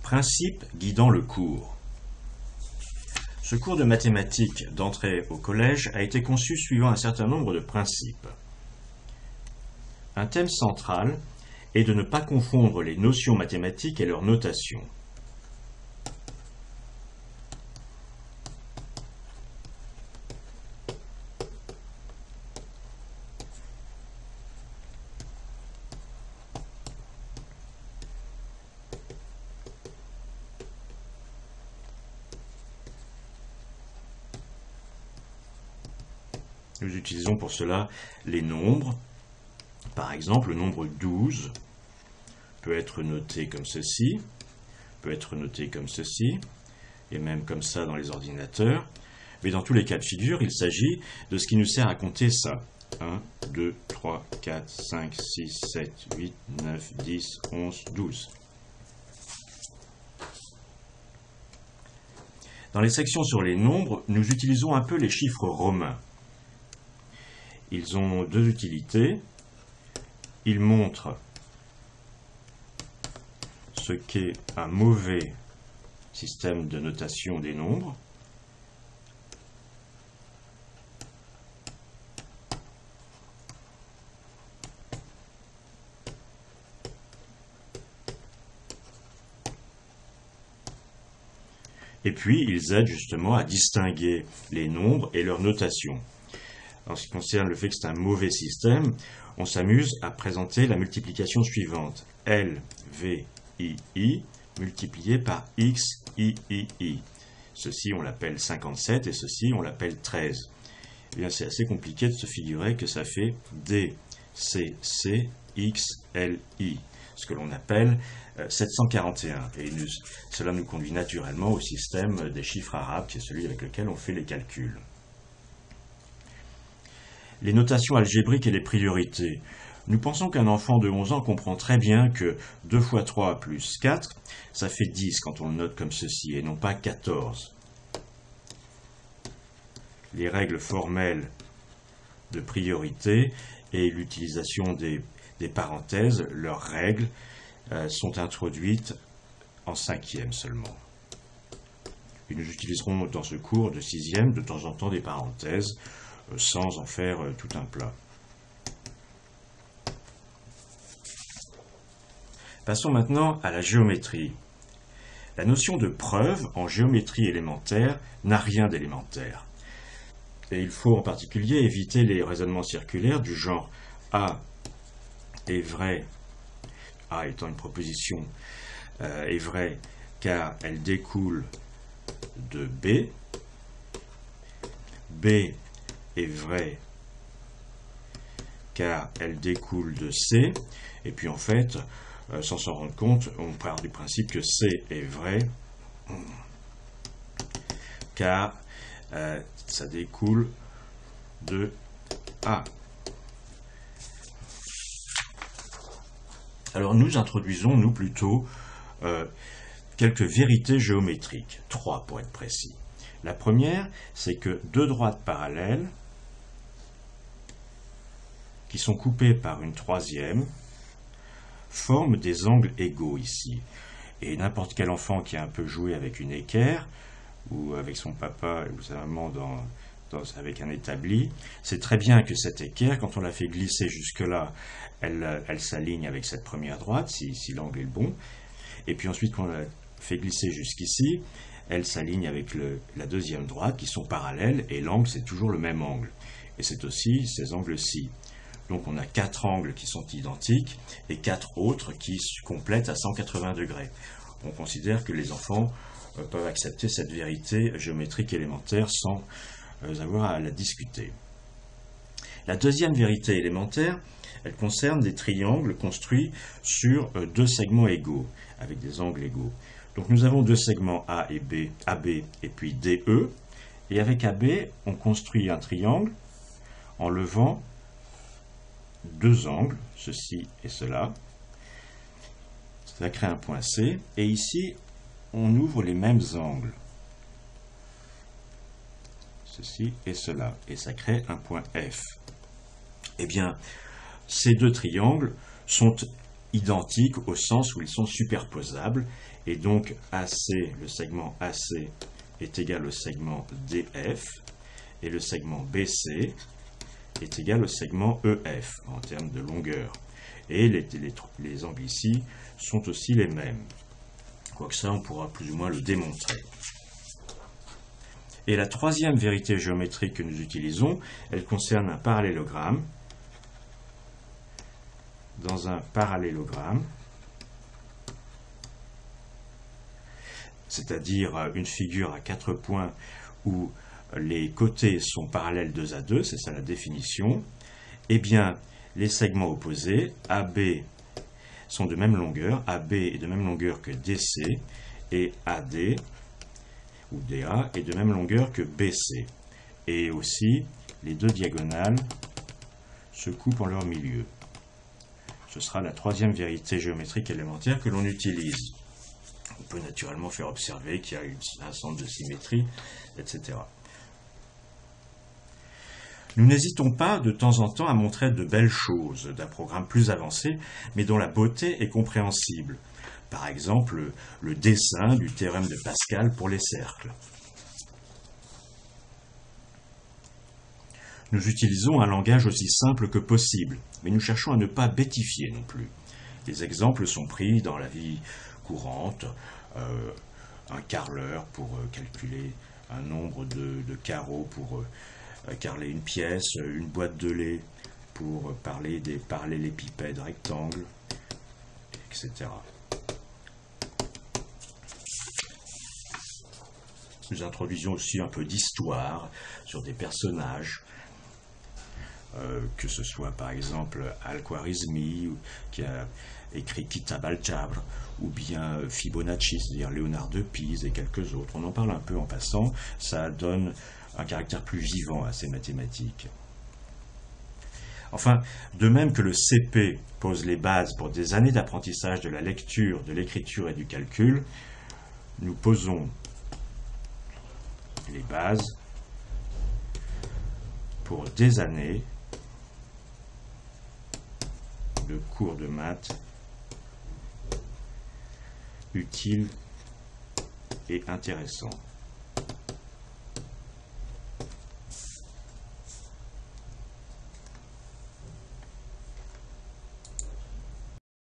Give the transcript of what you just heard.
Principes guidant le cours. Ce cours de mathématiques d'entrée au collège a été conçu suivant un certain nombre de principes. Un thème central est de ne pas confondre les notions mathématiques et leurs notations. Nous utilisons pour cela les nombres. Par exemple, le nombre 12 peut être noté comme ceci, peut être noté comme ceci, et même comme ça dans les ordinateurs. Mais dans tous les cas de figure, il s'agit de ce qui nous sert à compter ça. 1, 2, 3, 4, 5, 6, 7, 8, 9, 10, 11, 12. Dans les sections sur les nombres, nous utilisons un peu les chiffres romains. Ils ont deux utilités. Ils montrent ce qu'est un mauvais système de notation des nombres. Et puis, ils aident justement à distinguer les nombres et leur notation. En ce qui concerne le fait que c'est un mauvais système, on s'amuse à présenter la multiplication suivante. L, V, I, multiplié par X, I. Ceci, on l'appelle 57 et ceci, on l'appelle 13. Eh bien, c'est assez compliqué de se figurer que ça fait D, C, X, L, I, ce que l'on appelle 741. Et cela nous conduit naturellement au système des chiffres arabes, qui est celui avec lequel on fait les calculs. Les notations algébriques et les priorités. Nous pensons qu'un enfant de 11 ans comprend très bien que 2 fois 3 plus 4, ça fait 10 quand on le note comme ceci, et non pas 14. Les règles formelles de priorité et l'utilisation des parenthèses, leurs règles, sont introduites en 5e seulement. Et nous utiliserons dans ce cours de 6e de temps en temps des parenthèses, sans en faire tout un plat. Passons maintenant à la géométrie. La notion de preuve en géométrie élémentaire n'a rien d'élémentaire. Et il faut en particulier éviter les raisonnements circulaires du genre A est vrai, A étant une proposition, est vrai car elle découle de B, B est vrai car elle découle de C, et puis en fait, sans s'en rendre compte, on part du principe que C est vrai car ça découle de A. Alors nous introduisons, nous plutôt, quelques vérités géométriques, 3 pour être précis. La première, c'est que deux droites parallèles qui sont coupées par une troisième, forment des angles égaux ici. Et n'importe quel enfant qui a un peu joué avec une équerre, ou avec son papa ou sa maman avec un établi, c'est très bien que cette équerre, quand on la fait glisser jusque-là, elle s'aligne avec cette première droite, si l'angle est le bon, et puis ensuite quand on la fait glisser jusqu'ici, elle s'aligne avec la deuxième droite, qui sont parallèles, et l'angle, c'est toujours le même angle. Et c'est aussi ces angles-ci. Donc on a 4 angles qui sont identiques et 4 autres qui se complètent à 180 degrés. On considère que les enfants peuvent accepter cette vérité géométrique élémentaire sans avoir à la discuter. La deuxième vérité élémentaire, elle concerne des triangles construits sur 2 segments égaux, avec des angles égaux. Donc nous avons 2 segments A et B, AB et puis DE, et avec AB, on construit un triangle en levant 2 angles, ceci et cela. Ça crée un point C, et ici, on ouvre les mêmes angles. Ceci et cela, et ça crée un point F. Eh bien, ces 2 triangles sont identiques au sens où ils sont superposables, et donc AC, le segment AC est égal au segment DF, et le segment BC est égal au segment EF en termes de longueur. Et les angles ici sont aussi les mêmes. Quoique ça, on pourra plus ou moins le démontrer. Et la troisième vérité géométrique que nous utilisons, elle concerne un parallélogramme. Dans un parallélogramme, c'est-à-dire une figure à 4 points où les côtés sont parallèles 2 à 2, c'est ça la définition, eh bien, les segments opposés, AB, sont de même longueur, AB est de même longueur que DC, et AD, ou DA, est de même longueur que BC. Et aussi, les deux diagonales se coupent en leur milieu. Ce sera la troisième vérité géométrique élémentaire que l'on utilise. On peut naturellement faire observer qu'il y a un centre de symétrie, etc. Nous n'hésitons pas de temps en temps à montrer de belles choses d'un programme plus avancé, mais dont la beauté est compréhensible. Par exemple, le dessin du théorème de Pascal pour les cercles. Nous utilisons un langage aussi simple que possible, mais nous cherchons à ne pas bêtifier non plus. Les exemples sont pris dans la vie courante, un carreleur pour calculer un nombre de carreaux pour carreler une pièce, une boîte de lait pour parler des parallélépipèdes rectangles, etc. Nous introduisions aussi un peu d'histoire sur des personnages, que ce soit par exemple Al-Khwarizmi, qui a écrit Kitab al-Jabr, ou bien Fibonacci, c'est-à-dire Léonard de Pise et quelques autres. On en parle un peu en passant, ça donne un caractère plus vivant à ces mathématiques. Enfin, de même que le CP pose les bases pour des années d'apprentissage de la lecture, de l'écriture et du calcul, nous posons les bases pour des années de cours de maths utiles et intéressants.